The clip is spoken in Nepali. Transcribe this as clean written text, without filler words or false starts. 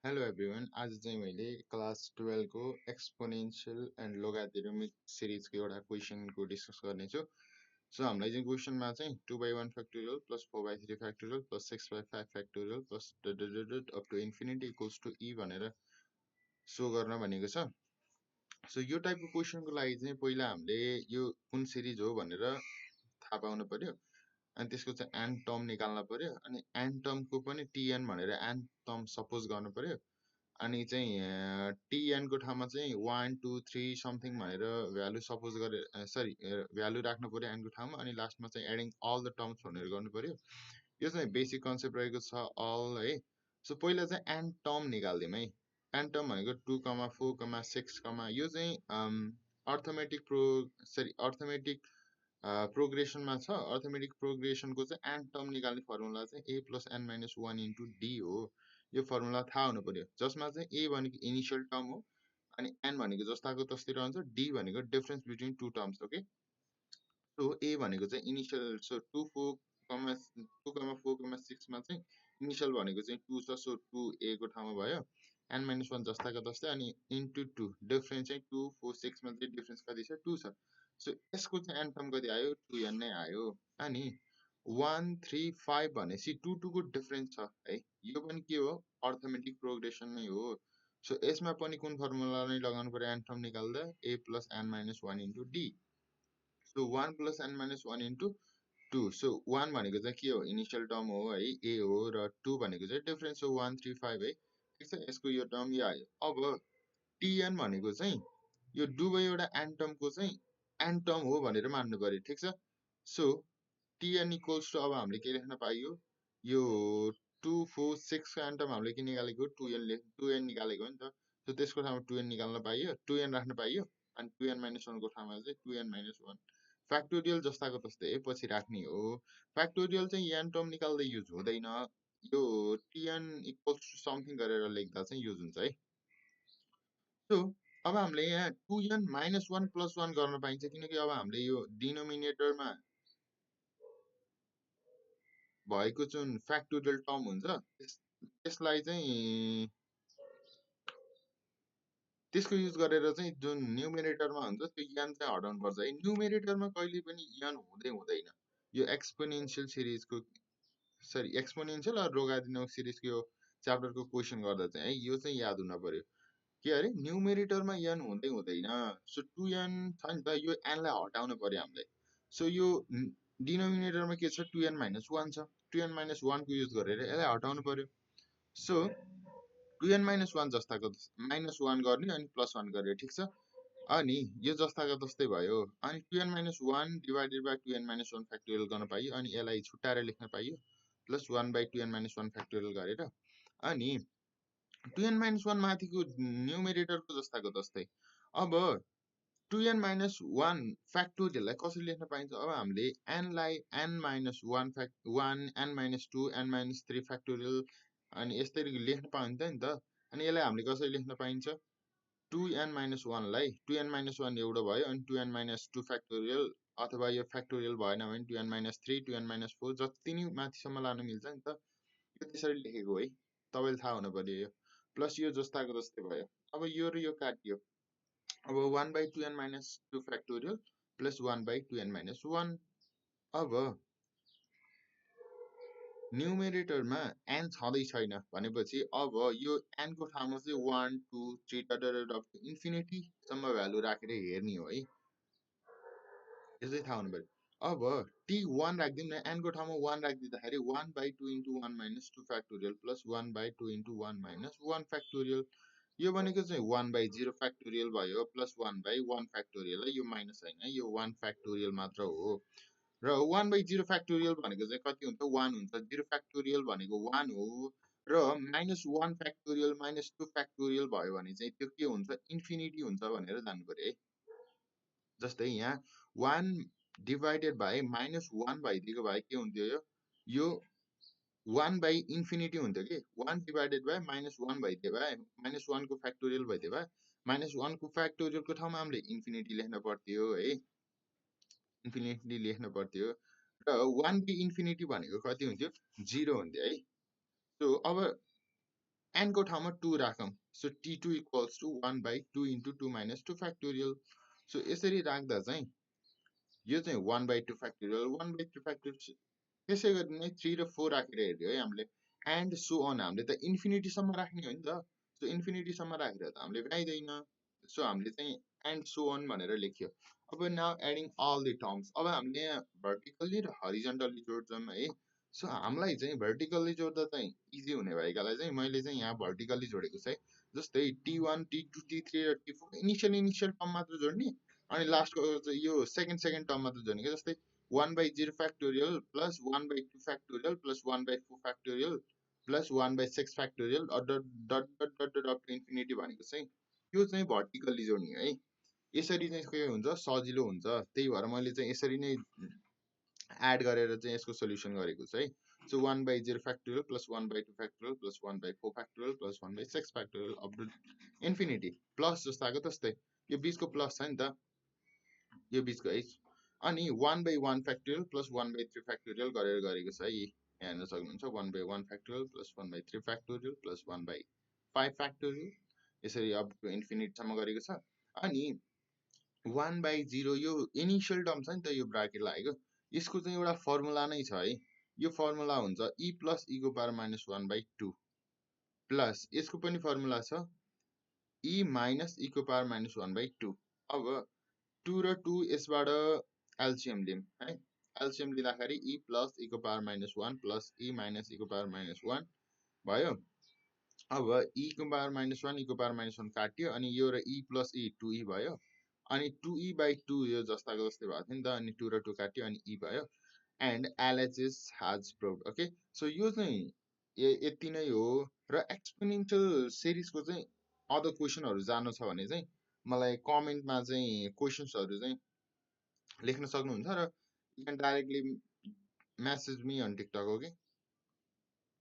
हेलो एभ्रिवान आज चाहिँ मैले क्लास 12 को एक्सपोनेन्शियल एन्ड लोगारिथमिक सिरिजको एउटा क्वेसनको डिस्कस गर्नेछु। सो हामीलाई चाहिँ क्वेसनमा चाहिँ 2/1 factorial plus 4/3 factorial plus 6/5 factorial plus up to infinity equals to e भनेर सो गर्न भनेको छ। सो यो टाइपको क्वेसनको लागि चाहिँ पहिला हामीले यो कुन सिरिज हो भनेर थाहा पाउनु पर्यो। अनि त्यसको चाहिँ एन्ड टर्म निकाल्न पर्यो। अनि एन्ड टर्मको पनि टिएन भनेर एन्ड टर्म सपोज गर्नु पर्यो। अनि चाहिँ टिएनको ठाउँमा चाहिँ 1 2 3 समथिङ भनेर भ्यालु सपोज गरे सरी भ्यालु राख्नु पर्यो एनको ठाउँमा। अनि लास्टमा चाहिँ एडिङ अल द टर्म्स भनेर गर्नु पर्यो। यो चाहिँ बेसिक कन्सेप्ट रहेको छ अल है। सो पहिला चाहिँ एन्ड टर्म निकाल्दिउँ है। एन्ड टर्म भनेको 2 4 6 यो चाहिँ अर्थमेटिक प्रोग्रेसनमा छ। अर्थमेटिक प्रोग्रेसनको चाहिँ एन्ड टर्म निकाल्ने फर्मुला चाहिँ a plus n minus 1 into D हो। यो फर्मुला थाहा हुनु पर्यो, जसमा चाहिँ a भनेको इनिसियल टर्म हो अनि n भनेको जस्ताको तस्तै रहन्छ, d भनेको डिफरेन्स बिट्विन टु टर्म्स हो कि। सो a भनेको चाहिँ इनिसियल, सो 2 4 6 मा चाहिँ इनिसियल भनेको चाहिँ 2 छ। सो 2 a को ठाउँमा भयो, n माइनस 1 जस्ताको तस्तै अनि इन्टु 2 डिफरेन्स चाहिँ 2 4 6 मा चाहिँ डिफरेन्स कति छ, 2 छ। सो यसको चाहिँ एन टर्म कति आयो, 2n नै आयो। अनि 1 3 5 भनेपछि 2 2 को डिफरेन्स छ है। यो पनि के हो, अर्थमेटिक प्रोग्रेसन नै हो। सो यसमा पनि कुन फर्मुला नै लगाउनु पर्यो एन टर्म निकाल्दा, a plus n minus 1 into D. So 1 plus n minus 1 into 2। So 1 भनेको चाहिँ के हो, इनिसियल टर्म हो है, a हो। र 2 भनेको चाहिँ डिफरेन्स हो 1 3 5 है। ठिक छ, यसको यो टर्म यो आयो। अब टिएन भनेको चाहिँ यो दुवैवटा एन टर्मको चाहिँ एन टर्म हो भनेर मान्नु पर्यो। ठिक छ। सो टिएन इक्वल्स टु, अब हामीले के लेख्न पाइयो, यो 2 4 6 को एन टर्म हामीले के निकालेको, 2n निकालेको हो नि त। सो त्यसको ठाउँमा 2n निकाल्न पाइयो, 2n राख्न पाइयो। अनि 2n माइनस 1 को ठाउँमा चाहिँ 2n माइनस 1 फ्याक्टोरियल जस्ताको तस्तै है, पछि राख्ने हो। फ्याक्टोरियल चाहिँ एन टर्म निकाल्दै युज हुँदैन, यो टिएन इक्वल्स टु समथिङ गरेर लेख्दा चाहिँ युज हुन्छ है। सो अब हामीले यहाँ 2n माइनस 1 प्लस 1 गर्न पाइन्छ, किनकि अब हामीले यो डिनोमिनेटरमा भएको जुन फ्याक्टोरियल टर्म हुन्छ त्यसलाई चाहिँ त्यसको युज गरेर चाहिँ जुन न्युमेरेटरमा हुन्छ त्यो n चाहिँ हटाउनु पर्छ है। न्युमेरेटरमा कहिले पनि n हुँदैन। यो एक्सपोनेन्शियल सिरिजको, सरी एक्सपोनेन्शियल र लोगारिथमिक सिरिजको यो च्याप्टरको क्वेसन गर्दा चाहिँ है, यो चाहिँ याद हुन पर्यो। के अरे, न्युमेरेटरमा n हुँदैन। सो 2n छ नि त, यो n लाई हटाउनु पर्यो हामीले। सो यो डिनोमिनेटरमा के छ, 2n माइनस 1 छ। 2n माइनस 1 को युज गरेर यसलाई हटाउनु पर्यो। सो 2n माइनस 1 जस्ताको माइनस 1 गर्ने अनि प्लस 1 गर्ने। ठिक छ। अनि यो जस्ताको तस्तै भयो। अनि 2n minus 1 divided by 2n minus 1 factorial गर्न पाइयो। अनि यसलाई छुट्टाएर लेख्न पाइयो, plus 1 by 2n minus 1 factorial गरेर। अनि 2n माइनस 1 माथिको न्युमेरेटरको जस्ताको तस्तै। अब 2n माइनस 1 फ्याक्टोरियललाई कसरी लेख्न पाइन्छ, अब हामीले n लाई n minus 1 n minus 2 n minus 3 factorial अनि यसरी लेख्न पाइन्छ नि त। अनि यसलाई हामीले कसरी लेख्न पाइन्छ, 2n माइनस 1 लाई 2n माइनस 1 एउटा भयो अनि 2n माइनस 2 फ्याक्टोरियल, अथवा यो फ्याक्टोरियल भएन भने 2n माइनस 3 2n माइनस 4 जति नै माथिसम्म लानु मिल्छ नि त। यो त्यसरी लेखेको है, तपाईँले थाहा हुनु पर्यो। यो प्लस यो जस्ताको जस्तै भयो। अब यो र यो काटियो। अब 1 by 2n minus 2 factorial plus 1 by 2n minus 1। अब न्युमेरेटरमा n छँदै छैन भनेपछि अब यो n को ठाउँमा चाहिँ 1 2 3 अप इन्फिनिटी सम्म भ्यालु राखेर हेर्ने हो है। यसै थाहा हुनु पर्यो। अब t1 राख्दिउँ न, n को ठाउँमा 1 राखिदिँदाखेरि 1 by 2 into 1 minus 2 factorial plus 1 by 2 into 1 minus 1 factorial. यो भनेको चाहिँ 1 बाई 0 फ्याक्टोरियल भयो, प्लस 1 बाई 1 फ्याक्टोरियल है। यो माइनस होइन, यो 1 फ्याक्टोरियल मात्र हो। र 1 बाई 0 फ्याक्टोरियल भनेको चाहिँ कति हुन्छ, 1 हुन्छ। 0 फ्याक्टोरियल भनेको 1 हो। र माइनस 1 फ्याक्टोरियल माइनस 2 फ्याक्टोरियल भयो भने चाहिँ त्यो के हुन्छ, इन्फिनिटी हुन्छ भनेर जान्नु पर्यो है। जस्तै यहाँ 1 डिभाइडेड बाई माइनस 1 भइदिएको भए के हुन्थ्यो, यो 1 बाई इन्फिनिटी हुन्थ्यो कि। 1 डिभाइडेड बाई माइनस 1 भइदियो भए, माइनस 1 को फ्याक्टोरियल भइदियो भए, माइनस 1 को फ्याक्टोरियलको ठाउँमा हामीले इन्फिनिटी लेख्न पर्थ्यो है, इन्फिनिटी लेख्न पर्थ्यो। र 1 बाई इन्फिनिटी भनेको कति हुन्थ्यो, 0 हुन्थ्यो है। सो अब n को ठाउँमा 2 राखौँ so t2 equals to 1 by 2 into 2 minus 2 factorial so यसरी राख्दा चाहिँ यो चाहिँ 1 by 2 factorial 1 by 2 factorial त्यसै गरी नै 3 र 4 राखेर हेर्यो है हामीले एन्ड सो अन हामीले त इन्फिनिटीसम्म राख्ने हो नि त सो इन्फिनिटीसम्म राखेर त हामीले भ्याइँदैन सो हामीले चाहिँ एन्ड सो अन भनेर लेख्यो अब now adding all the terms अब हामीले यहाँ भर्टिकल्ली र हरिजन्टल्ली जोड्छौँ है सो हामीलाई चाहिँ भर्टिकल्ली जोड्दा चाहिँ इजी हुने भएकालाई चाहिँ मैले चाहिँ यहाँ भर्टिकल्ली जोडेको छ है जस्तै टी1 टी2 टी3 र टी4 इनिसियल टर्म मात्र जोड्ने अनि लास्टको चाहिँ यो सेकेन्ड टर्म मात्र जोड्ने जस्तै 1 by 0 factorial plus 1 by 2 factorial plus 1 by 4 factorial plus 1 by 6 factorial up to infinity भनेको चाहिँ यो चाहिँ भर्टिकल्ली जोड्ने है यसरी चाहिँ के हुन्छ सजिलो हुन्छ त्यही भएर मैले चाहिँ यसरी नै एड गरेर चाहिँ यसको सोल्युसन गरेको छु है so 1 by 0 factorial plus 1 by 2 factorial plus 1 by 4 factorial plus 1 by 6 factorial up to infinity plus जस्तो आएको त्यस्तै यो बिचको प्लस छ नि त यो बिचको है अनि 1 by 1 factorial plus 1 by 3 factorial गरेर गरेको छ है यहाँ हेर्न सक्नुहुन्छ 1 by 1 factorial plus 1 by 3 factorial plus 1 by 5 factorial यसरी अप टु इन्फिनिटीसम्म गरेको छ अनि 1 by 0 यो इनिसियल टर्म छ नि त यो ब्राकेट लागेको यसको चाहिँ एउटा फर्मुला नै छ है यो फर्मुला हुन्छ e plus e को पावर minus 1 by 2 प्लस यसको पनि फर्मुला छ e minus e को पावर minus 1 by 2 अब 2 र 2 यसबाट एलसिएम लिम है एलसिएम लिँदाखेरि e plus e को power minus 1 plus e minus e को पावर minus 1 भयो अब e को पावर minus 1 e को पावर minus 1 काट्यो अनि यो र e plus e 2e भयो अनि 2e by 2 यो जस्ताको जस्तै भएको थियो नि त अनि 2 र 2 काट्यो अनि e भयो and LHS has proved okay so यो चाहिँ यति नै हो र एक्सपोनेन्शियल सिरिजको चाहिँ अदर क्वेसनहरू जान्नु छ भने चाहिँ मलाई कमेन्टमा चाहिँ क्वेसन्सहरू चाहिँ लेख्न सक्नुहुन्छ र you can directly message me on TikTok okay